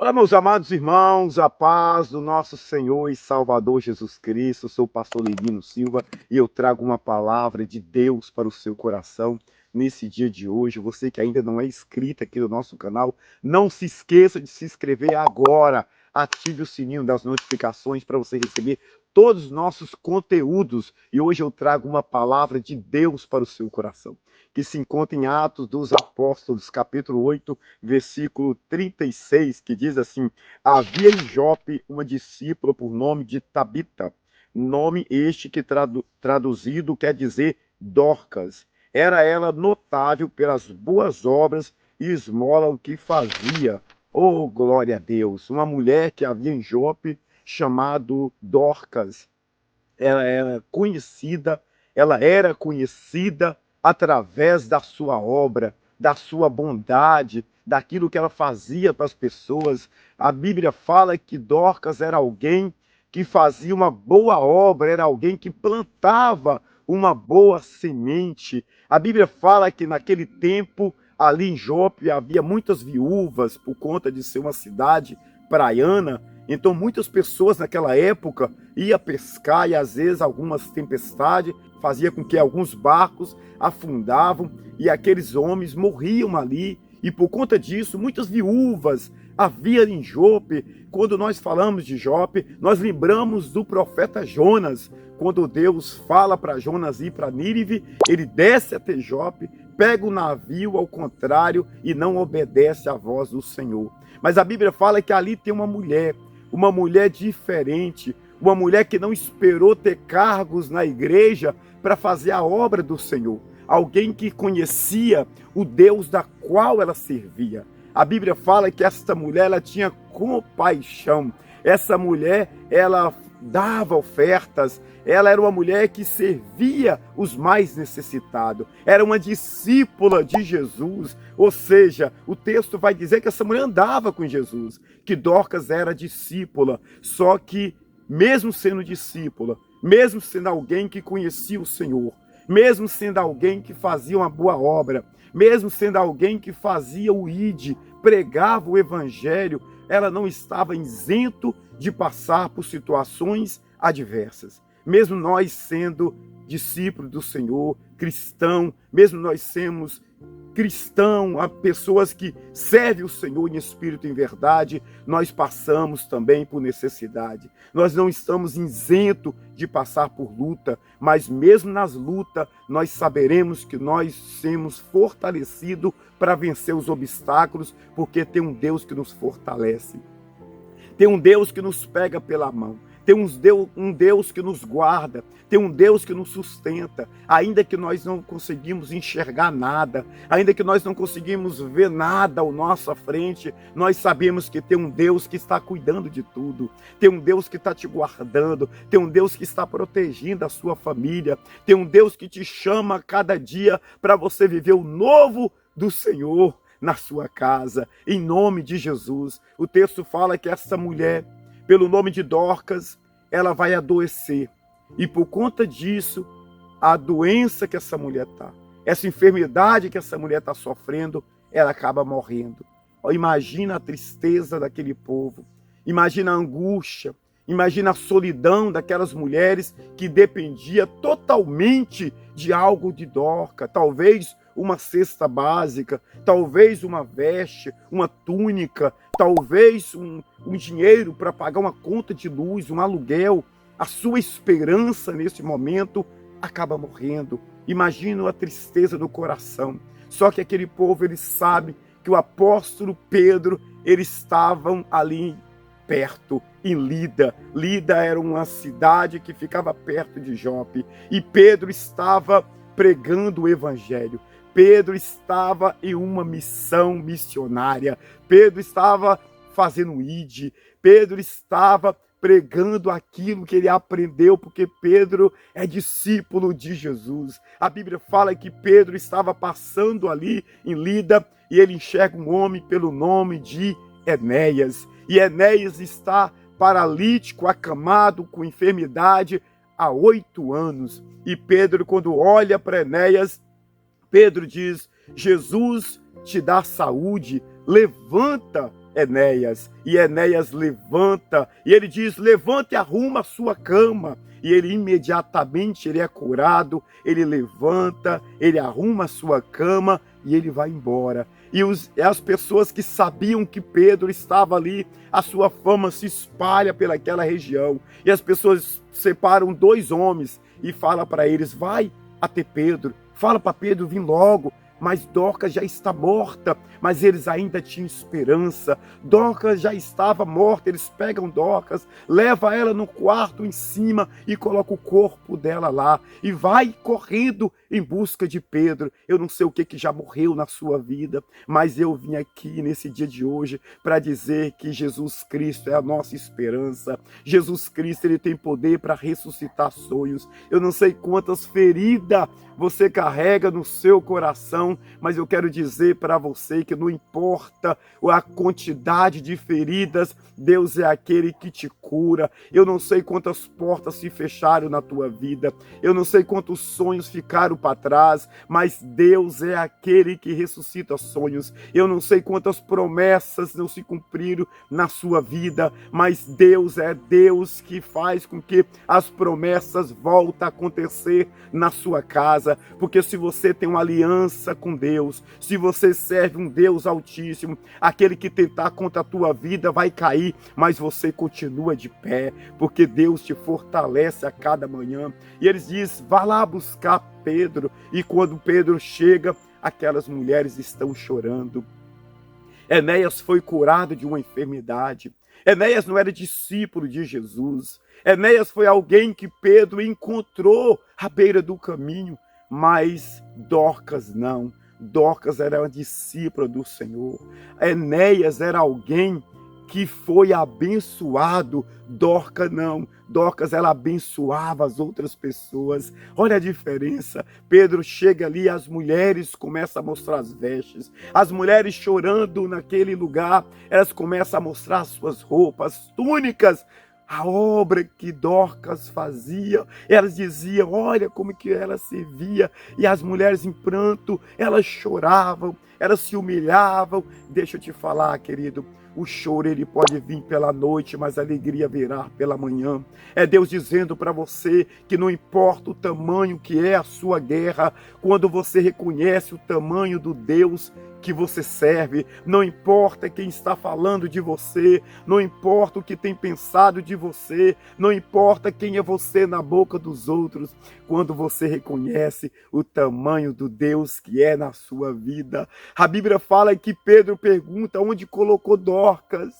Olá, meus amados irmãos, a paz do nosso Senhor e Salvador Jesus Cristo. Eu sou o pastor Levino Silva e eu trago uma palavra de Deus para o seu coração nesse dia de hoje. Você que ainda não é inscrito aqui no nosso canal, não se esqueça de se inscrever agora. Ative o sininho das notificações para você receber todos os nossos conteúdos. E hoje eu trago uma palavra de Deus para o seu coração, que se encontra em Atos dos Apóstolos, capítulo 8, versículo 36, que diz assim: havia em Jope uma discípula por nome de Tabita, nome este que traduzido quer dizer Dorcas. Era ela notável pelas boas obras e esmola que fazia. Oh, glória a Deus! Uma mulher que havia em Jope, chamado Dorcas. Ela era conhecida através da sua obra, da sua bondade, daquilo que ela fazia para as pessoas. A Bíblia fala que Dorcas era alguém que fazia uma boa obra, era alguém que plantava uma boa semente. A Bíblia fala que naquele tempo, ali em Jope, havia muitas viúvas por conta de ser uma cidade praiana. Então muitas pessoas naquela época iam pescar e às vezes algumas tempestades fazia com que alguns barcos afundavam e aqueles homens morriam ali. E por conta disso, muitas viúvas havia em Jope. Quando nós falamos de Jope, nós lembramos do profeta Jonas. Quando Deus fala para Jonas ir para Nínive, ele desce até Jope, pega o navio ao contrário e não obedece à voz do Senhor. Mas a Bíblia fala que ali tem uma mulher diferente, uma mulher que não esperou ter cargos na igreja para fazer a obra do Senhor. Alguém que conhecia o Deus da qual ela servia. A Bíblia fala que esta mulher ela tinha compaixão. Essa mulher, ela dava ofertas, ela era uma mulher que servia os mais necessitados, era uma discípula de Jesus, ou seja, o texto vai dizer que essa mulher andava com Jesus, que Dorcas era discípula, só que mesmo sendo discípula, mesmo sendo alguém que conhecia o Senhor, mesmo sendo alguém que fazia uma boa obra, mesmo sendo alguém que fazia o ID, pregava o evangelho, ela não estava isento de passar por situações adversas. Mesmo nós sendo discípulos do Senhor, cristão, mesmo nós sermos cristão, há pessoas que servem o Senhor em espírito e em verdade, nós passamos também por necessidade. Nós não estamos isentos de passar por luta, mas mesmo nas lutas, nós saberemos que nós somos fortalecidos para vencer os obstáculos, porque tem um Deus que nos fortalece. Tem um Deus que nos pega pela mão. Tem um Deus que nos guarda, tem um Deus que nos sustenta, ainda que nós não conseguimos enxergar nada, ainda que nós não conseguimos ver nada à nossa frente, nós sabemos que tem um Deus que está cuidando de tudo, tem um Deus que está te guardando, tem um Deus que está protegendo a sua família, tem um Deus que te chama a cada dia para você viver o novo do Senhor na sua casa, em nome de Jesus. O texto fala que essa mulher, pelo nome de Dorcas, ela vai adoecer. E por conta disso, a doença que essa mulher está, essa enfermidade que essa mulher está sofrendo, ela acaba morrendo. Imagina a tristeza daquele povo, imagina a angústia, imagina a solidão daquelas mulheres que dependia totalmente de algo de Dorcas, talvez uma cesta básica, talvez uma veste, uma túnica, talvez um dinheiro para pagar uma conta de luz, um aluguel. A sua esperança nesse momento acaba morrendo. Imagina a tristeza do coração. Só que aquele povo, ele sabe que o apóstolo Pedro, eles estavam ali perto, em Lida. Lida era uma cidade que ficava perto de Jope. E Pedro estava pregando o evangelho. Pedro estava em uma missão missionária. Pedro estava fazendo ID. Pedro estava pregando aquilo que ele aprendeu, porque Pedro é discípulo de Jesus. A Bíblia fala que Pedro estava passando ali em Lida e ele enxerga um homem pelo nome de Enéas. E Enéas está paralítico, acamado, com enfermidade há 8 anos. E Pedro, quando olha para Enéas, Pedro diz: Jesus te dá saúde, levanta Enéas. E Enéas levanta, e ele diz: levanta e arruma a sua cama. E ele imediatamente ele é curado, ele levanta, ele arruma a sua cama e ele vai embora. E as pessoas que sabiam que Pedro estava ali, a sua fama se espalha pelaquela região. E as pessoas separam 2 homens e falam para eles: vai até Pedro, fala para Pedro vir logo. Mas Dorcas já está morta, mas eles ainda tinham esperança. Dorcas já estava morta, eles pegam Dorcas, levam ela no quarto em cima e colocam o corpo dela lá. E vai correndo em busca de Pedro. Eu não sei o que já morreu na sua vida, mas eu vim aqui nesse dia de hoje para dizer que Jesus Cristo é a nossa esperança. Jesus Cristo, ele tem poder para ressuscitar sonhos. Eu não sei quantas feridas você carrega no seu coração, mas eu quero dizer para você que não importa a quantidade de feridas, Deus é aquele que te cura. Eu não sei quantas portas se fecharam na tua vida, eu não sei quantos sonhos ficaram para trás, mas Deus é aquele que ressuscita sonhos. Eu não sei quantas promessas não se cumpriram na sua vida, mas Deus é Deus que faz com que as promessas voltem a acontecer na sua casa. Porque se você tem uma aliança com Deus, se você serve um Deus altíssimo, aquele que tentar contra a tua vida vai cair, mas você continua de pé, porque Deus te fortalece a cada manhã. E eles dizem: vá lá buscar Pedro. E quando Pedro chega, aquelas mulheres estão chorando. Enéas foi curado de uma enfermidade. Enéas não era discípulo de Jesus. Enéas foi alguém que Pedro encontrou à beira do caminho. Mas Dorcas não. Dorcas era uma discípula do Senhor. Enéas era alguém que foi abençoado. Dorcas não. Dorcas, ela abençoava as outras pessoas. Olha a diferença. Pedro chega ali, as mulheres começam a mostrar as vestes. As mulheres chorando naquele lugar, elas começam a mostrar as suas roupas, túnicas. A obra que Dorcas fazia, elas diziam: olha como que ela servia. E as mulheres em pranto, elas choravam, elas se humilhavam. Deixa eu te falar, querido, o choro ele pode vir pela noite, mas a alegria virá pela manhã. É Deus dizendo para você que não importa o tamanho que é a sua guerra, quando você reconhece o tamanho do Deus que você serve, não importa quem está falando de você, não importa o que tem pensado de você, não importa quem é você na boca dos outros, quando você reconhece o tamanho do Deus que é na sua vida. A Bíblia fala que Pedro pergunta onde colocou Dorcas,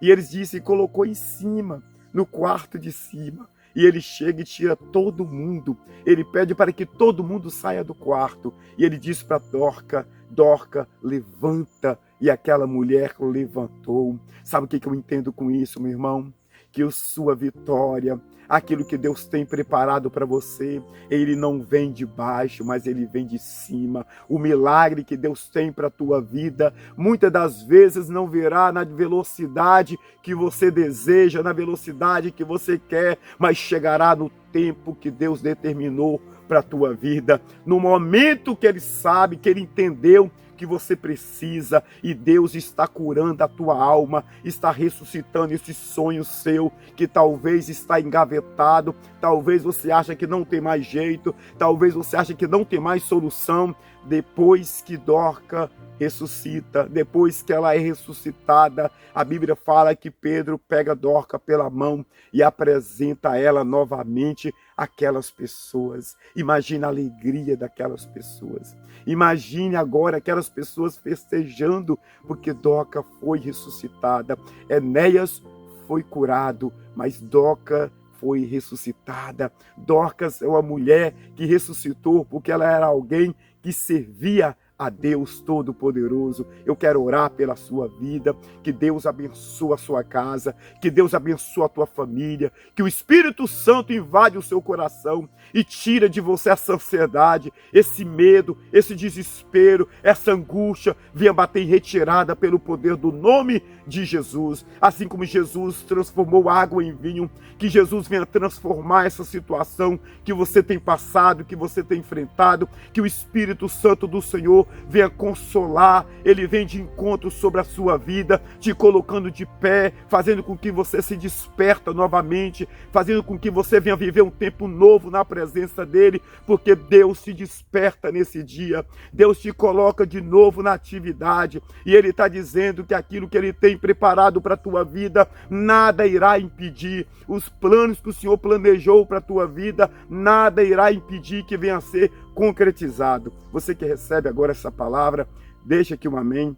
e eles dizem: colocou em cima, no quarto de cima. E ele chega e tira todo mundo. Ele pede para que todo mundo saia do quarto. E ele diz para Dorcas: Dorcas, levanta. E aquela mulher levantou. Sabe o que eu entendo com isso, meu irmão? Que a sua vitória, aquilo que Deus tem preparado para você, ele não vem de baixo, mas ele vem de cima. O milagre que Deus tem para a tua vida, muitas das vezes não virá na velocidade que você deseja, na velocidade que você quer, mas chegará no tempo que Deus determinou para a tua vida, no momento que ele sabe, que ele entendeu que você precisa, e Deus está curando a tua alma, está ressuscitando esse sonho seu, que talvez está engavetado, talvez você acha que não tem mais jeito, talvez você acha que não tem mais solução. Depois que Dorcas ressuscita, depois que ela é ressuscitada, a Bíblia fala que Pedro pega Dorcas pela mão e apresenta ela novamente àquelas pessoas. Imagina a alegria daquelas pessoas. Imagine agora aquelas pessoas festejando porque Dorcas foi ressuscitada. Enéas foi curado, mas Dorcas foi ressuscitada. Dorcas é uma mulher que ressuscitou porque ela era alguém que servia a Deus Todo-Poderoso. Eu quero orar pela sua vida, que Deus abençoe a sua casa, que Deus abençoe a tua família, que o Espírito Santo invade o seu coração e tira de você essa ansiedade, esse medo, esse desespero, essa angústia, venha bater em retirada pelo poder do nome de Jesus. Assim como Jesus transformou água em vinho, que Jesus venha transformar essa situação que você tem passado, que você tem enfrentado, que o Espírito Santo do Senhor venha consolar, Ele vem de encontro sobre a sua vida, te colocando de pé, fazendo com que você se desperta novamente, fazendo com que você venha viver um tempo novo na presença dEle, porque Deus te desperta nesse dia, Deus te coloca de novo na atividade, e Ele está dizendo que aquilo que Ele tem preparado para a tua vida, nada irá impedir. Os planos que o Senhor planejou para a tua vida, nada irá impedir que venha a ser concretizado. Você que recebe agora essa palavra, deixa aqui um amém,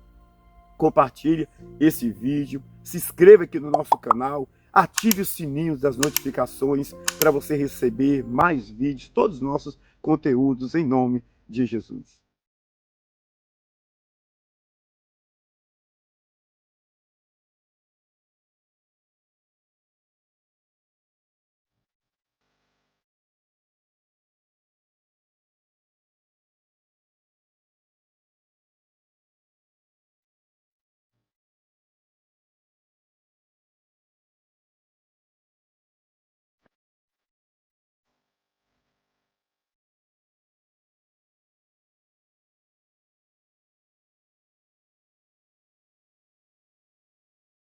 compartilhe esse vídeo, se inscreva aqui no nosso canal, ative os sininhos das notificações para você receber mais vídeos, todos os nossos conteúdos, em nome de Jesus.